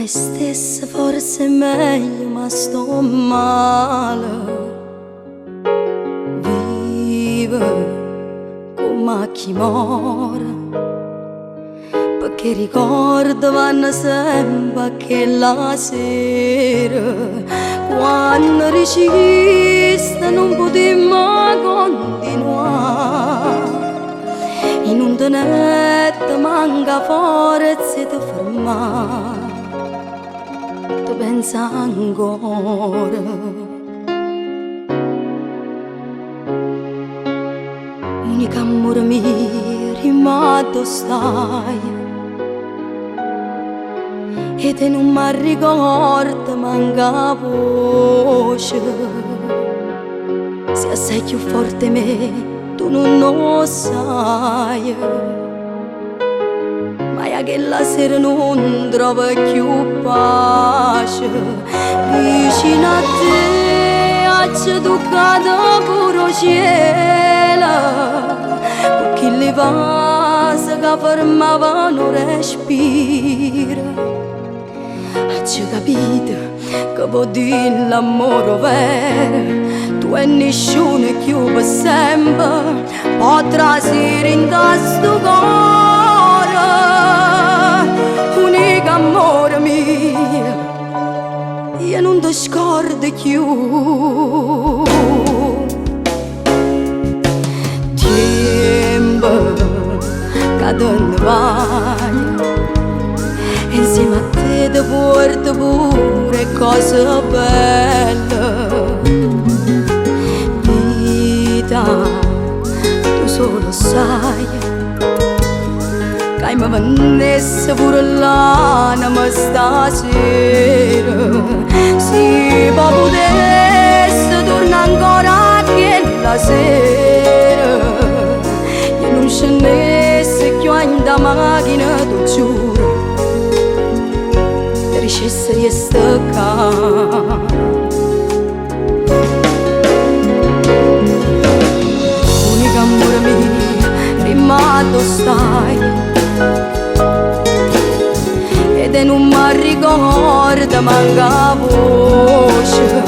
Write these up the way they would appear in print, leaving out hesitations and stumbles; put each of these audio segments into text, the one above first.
me stessa forse è meglio, ma sto male. Vive come chi muore, perché ricordo vanno sempre che la sera, quando resiste non potremmo continuare. In un tenetto manca forza di fermare, ti pensa ancora. Unica amore mio, rimasto stai, e te non mi ricordo manca voce. Se sei più forte me, tu non lo sai, ma è che la sera non trova più pace. Vicino a te ci toccato pure cielo, con chi le vase che fermavano respiro. Hai capito che può dire l'amore vero, tu e nessuno più per sempre potrà essere in questo cuore. Unico amore mio, io non ti scordo più. Tempo che te ne vai, insieme a te ti porto pure cose belle. Vita, tu solo sai che mi venisse pure l'anima stasera. Se poi potesse tornare ancora quella sera, io non scendessi più in da macchina, tu giuro, ti riuscissi di staccare. Unica amore mio, rimasto stai, ed non mi ricordo manca voce.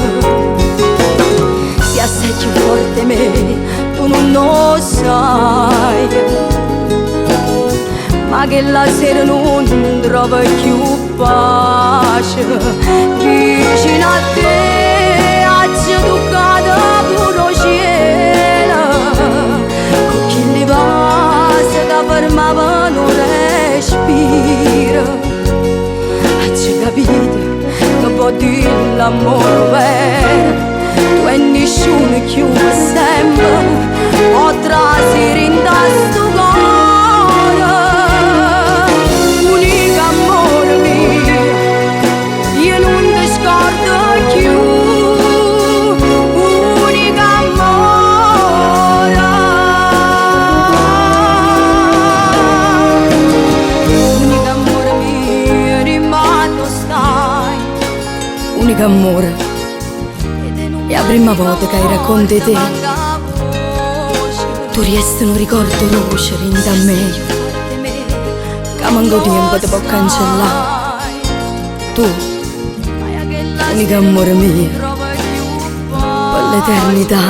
Se sei più forte me, tu non lo sai, ma che la sera non trova più pace. Vicino a te ci toccato pure cielo, con chi le vase che fermavano respiro. Hai capito che può dire l'amore vero, tu e nessuno più per sempre potrà essere in questo cuore. Unico amore mio, io non ti scordo più. Unico amore, unico amore mio, rimasto stai. Unico amore, è la prima volta che racconti te, tu riesci non ricordo luce rinda a me, che manco tempo ti può cancellare. Tu, unico amore mio, per l'eternità.